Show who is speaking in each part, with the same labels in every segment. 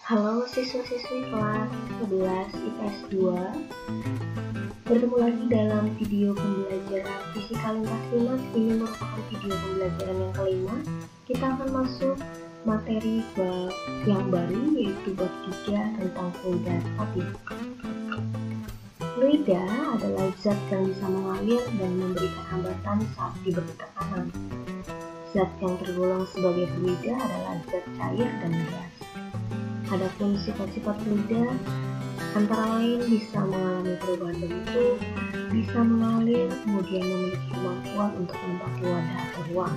Speaker 1: Halo siswa-siswi kelas 11 IPS 2. Bertemu lagi dalam video pembelajaran fisika lintas minat. Ini merupakan video pembelajaran yang kelima. Kita akan masuk materi bab yang baru, yaitu bab 3 tentang fluida statis. Fluida adalah zat yang bisa mengalir dan memberikan hambatan saat diberi tekanan. Zat yang tergolong sebagai fluida adalah zat cair dan gas. Adapun sifat-sifat fluida antara lain bisa mengalami perubahan bentuk, bisa mengalir, kemudian memiliki kemampuan untuk menempati wadah atau ruang.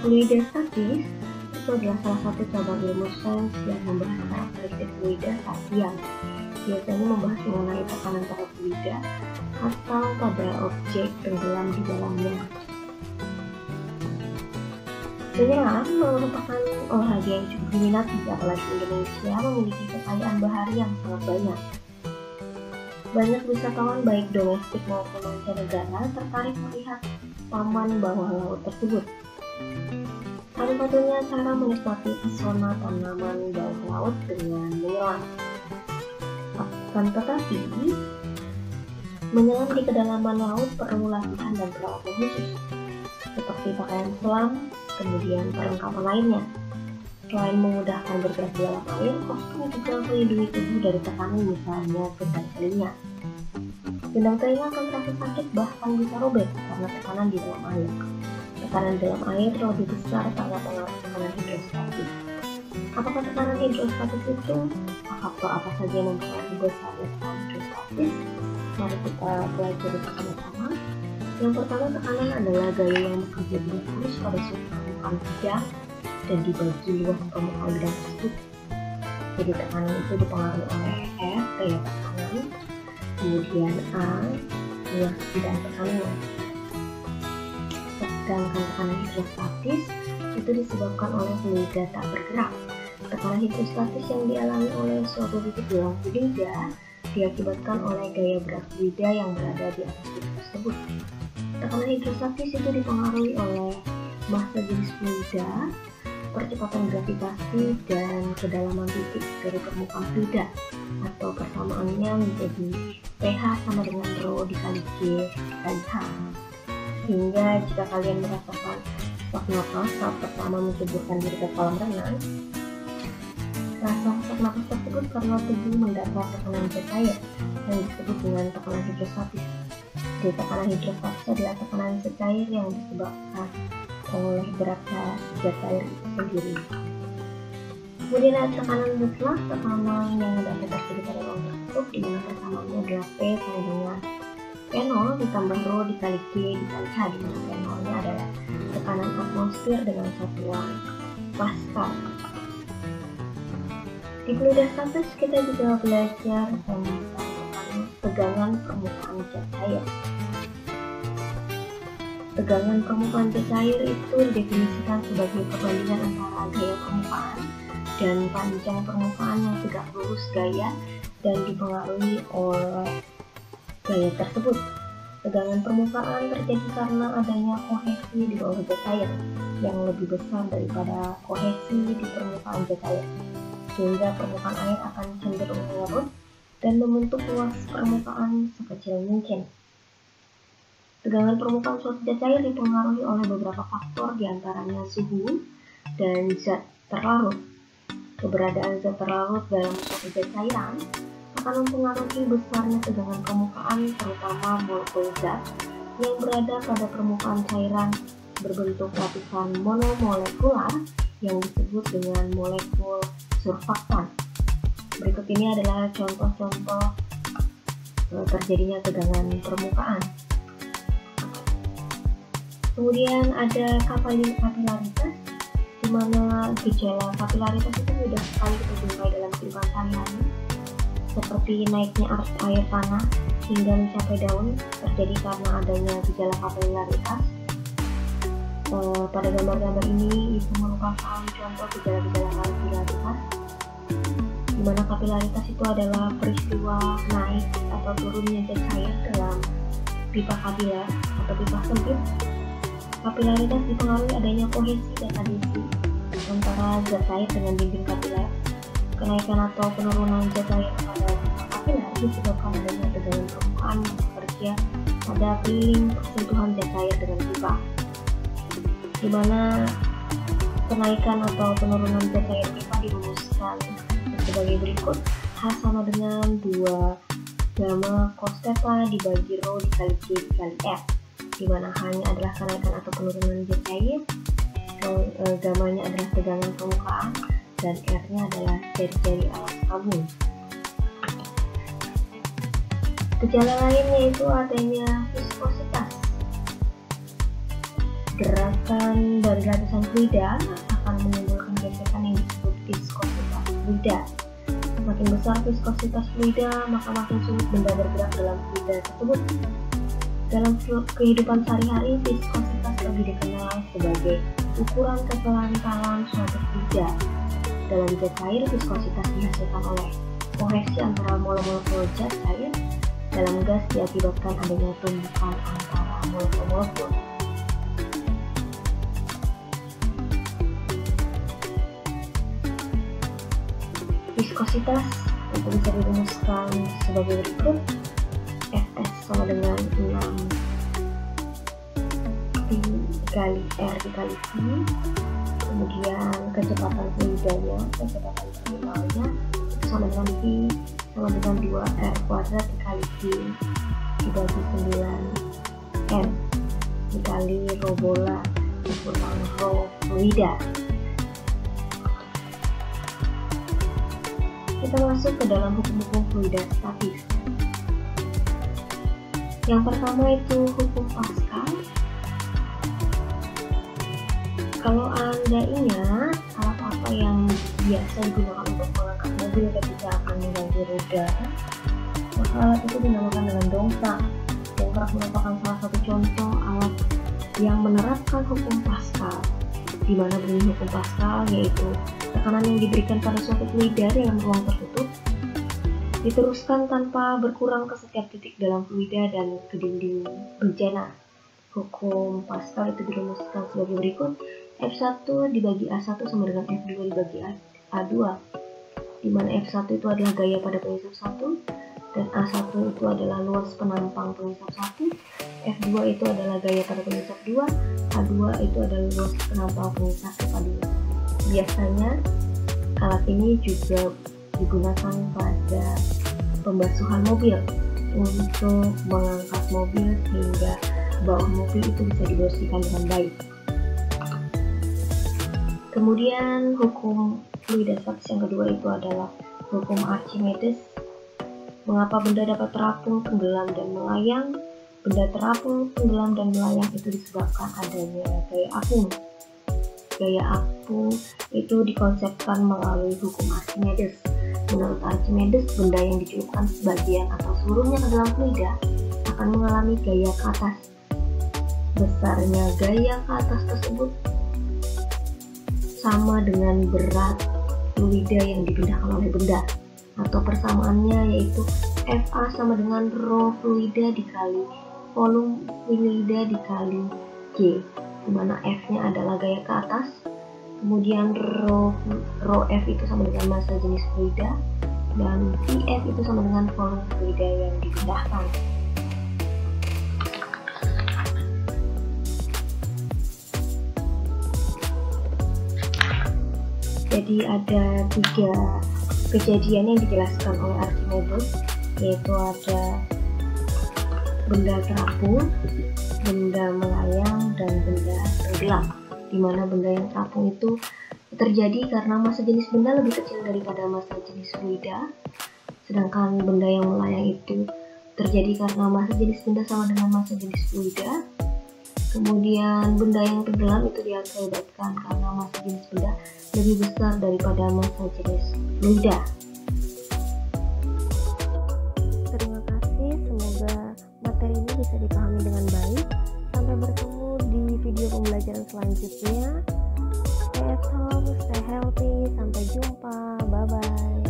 Speaker 1: Fluida statis itu adalah salah satu cabang ilmu sains yang membahas karakteristik fluida saat diam. Biasanya membahas mengenai tekanan pada fluida atau pada objek tenggelam di dalamnya. Penyelam merupakan olahraga yang cukup diminati, apalagi Indonesia memiliki kekayaan bahari yang sangat banyak. Banyak wisatawan baik domestik maupun mancanegara tertarik melihat taman bawah laut tersebut. Satu-satunya cara menikmati pesona tanaman bawah laut dengan menyelam. Akan tetapi, menyelam di kedalaman laut perlu latihan dan peralatan khusus, seperti pakaian selam, kemudian perlengkapan lainnya. Selain memudahkan bergerak di dalam air, kostum juga melindungi tubuh dari tekanan, misalnya gendang telinga. Gendang telinga akan terasa sakit, bahkan bisa robek karena tekanan di dalam air. Tekanan dalam air lebih besar karena pengaruh tekanan hidrostatis. Apakah tekanan hidrostatis itu? Faktor apa saja yang mempengaruhi besarnya tekanan hidrostatis? Mari kita pelajari bersama-sama. Yang pertama, tekanan adalah gaya yang bekerja terus pada suatu permukaan bidang dan dibagi luas permukaan bidang tersebut. Jadi tekanan itu dipengaruhi oleh F, gaya tekanan, kemudian A, luas bidang tekanannya. Sedangkan tekanan hidrostatis itu disebabkan oleh fluida tak bergerak. Tekanan hidrostatis yang dialami oleh suatu titik dalam fluida diakibatkan oleh gaya berat fluida yang berada di atas titik tersebut. Tekanan hidrostatis itu dipengaruhi oleh massa jenis fluida, percepatan gravitasi, dan kedalaman titik dari permukaan fluida, atau persamaannya menjadi pH sama dengan rho dikali G dikali H. Sehingga jika kalian merasakan sesak napas saat pertama menceburkan diri ke kolam renang, rasa sesak napas tersebut karena tubuh mendapat tekanan zat cair yang disebut dengan tekanan hidrostatis. Jadi tekanan hidrostatis adalah tekanan zat cair yang disebabkan oleh beratnya zat cair itu sendiri. Kemudian ada tekanan mutlak, tekanan yang dapat terjadi pada ruang tertutup, di mana persamaannya adalah P sama dengan P0 ditambah rho dikali G dikali H, di mana P0-nya adalah tekanan atmosfer dengan satuan Pascal. Di fluida statis kita juga belajar tentang tegangan permukaan zat cair. Tegangan permukaan zat cair itu didefinisikan sebagai perbandingan antara gaya permukaan dan panjang permukaan yang tegak lurus gaya dan dipengaruhi oleh gaya tersebut. Tegangan permukaan terjadi karena adanya kohesi di bawah zat cair yang lebih besar daripada kohesi di permukaan zat cair, sehingga permukaan air akan cenderung mengerut dan membentuk luas permukaan sekecil mungkin. Tegangan permukaan suatu zat cair dipengaruhi oleh beberapa faktor, diantaranya suhu dan zat terlarut. Keberadaan zat terlarut dalam suatu zat cairan akan mempengaruhi besarnya tegangan permukaan, terutama molekul zat yang berada pada permukaan cairan berbentuk lapisan monomolekular yang disebut dengan molekul surfaktan. Berikut ini adalah contoh-contoh terjadinya tegangan permukaan. Kemudian ada kapilaritas, di mana gejala kapilaritas itu mudah sekali kita jumpai dalam kehidupan sehari-hari, seperti naiknya arus air tanah hingga mencapai daun, terjadi karena adanya gejala kapilaritas. Pada gambar-gambar ini itu merupakan contoh gejala-gejala kapilaritas, di mana kapilaritas itu adalah peristiwa naik atau turunnya zat cair dalam pipa kapiler atau pipa sempit. Kapilaritas dipengaruhi adanya kohesi dan adhesi antara zat cair dengan dinding kapiler Kenaikan atau penurunan zat cair pada kapiler disebabkan adanya tegangan permukaan yang bekerja pada keliling persentuhan zat cair dengan pipa, di mana kenaikan atau penurunan zat cair pipa dirumuskan sebagai berikut. H sama dengan 2 gamma cos theta dibagi rho dikali J dikali F, di mana H-nya adalah kenaikan atau penurunan zat cair, gamma-nya adalah tegangan permukaan, dan R-nya adalah jari-jari alas tabung. Gejala lain yaitu adanya viskositas. Gerakan dari lapisan fluida akan menimbulkan gesekan yang disebut viskositas fluida. Semakin besar viskositas fluida, maka makin sulit benda bergerak dalam fluida tersebut. Dalam kehidupan sehari-hari, viskositas lebih dikenal sebagai ukuran kekentalan suatu fluida. Dalam zat cair, viskositas dihasilkan oleh kohesi antara molekul zat cair. Dalam gas diakibatkan adanya tumbukan antara molekul-molekul. Viskositas itu bisa dirumuskan sebagai berikut. Fs sama dengan 6 P kali R dikali V. Kemudian kecepatan fluidanya, kecepatan terminalnya itu sama dengan V sama dengan 2R kuadrat dikali G dibagi 9M dikali rho bola dikurang rho fluida. Kita masuk ke dalam hukum-hukum fluida statis. Yang pertama itu hukum Pascal. Kalau Anda ingat, alat apa yang biasa digunakan untuk mengangkat mobil ketika akan mengganti roda, maka alat itu dinamakan dengan dongkrak. Dongkrak merupakan salah satu contoh alat yang menerapkan hukum Pascal, di mana bunyi hukum Pascal yaitu tekanan yang diberikan pada suatu fluida dalam ruang tertutup diteruskan tanpa berkurang ke setiap titik dalam fluida dan ke dinding bejana. Hukum Pascal itu dirumuskan sebagai berikut. F1 dibagi A1 sama dengan F2 dibagi A2, di mana F1 itu adalah gaya pada penyisap 1 dan A1 itu adalah luas penampang penyisap 1, F2 itu adalah gaya pada penyisap 2, A2 itu adalah luas penampang penyisap 2. Biasanya alat ini juga digunakan pada pembasuhan mobil untuk mengangkat mobil sehingga bawah mobil itu bisa dibersihkan dengan baik. Kemudian hukum fluida statis yang kedua itu adalah hukum Archimedes. Mengapa benda dapat terapung, tenggelam, dan melayang? Benda terapung, tenggelam, dan melayang itu disebabkan adanya gaya apung. Gaya apung itu dikonsepkan melalui hukum Archimedes. Menurut Archimedes, benda yang dicelupkan sebagian atau seluruhnya ke dalam fluida akan mengalami gaya ke atas. Besarnya gaya ke atas tersebut sama dengan berat fluida yang dipindahkan oleh benda, atau persamaannya yaitu Fa sama dengan rho fluida dikali volume fluida dikali G, di mana F-nya adalah gaya ke atas, kemudian rho F itu sama dengan massa jenis fluida, dan Pf itu sama dengan volume fluida yang dipindahkan. Jadi ada 3 kejadian yang dijelaskan oleh Archimedes, yaitu ada benda terapung, benda melayang, dan benda tenggelam. Di mana benda yang terapung itu terjadi karena massa jenis benda lebih kecil daripada massa jenis fluida, sedangkan benda yang melayang itu terjadi karena massa jenis benda sama dengan massa jenis fluida. Kemudian benda yang tenggelam itu diakibatkan karena massa jenis benda lebih besar daripada massa jenis fluida. Terima kasih, semoga materi ini bisa dipahami dengan baik. Sampai bertemu di video pembelajaran selanjutnya. Stay at home, stay healthy, sampai jumpa, bye bye.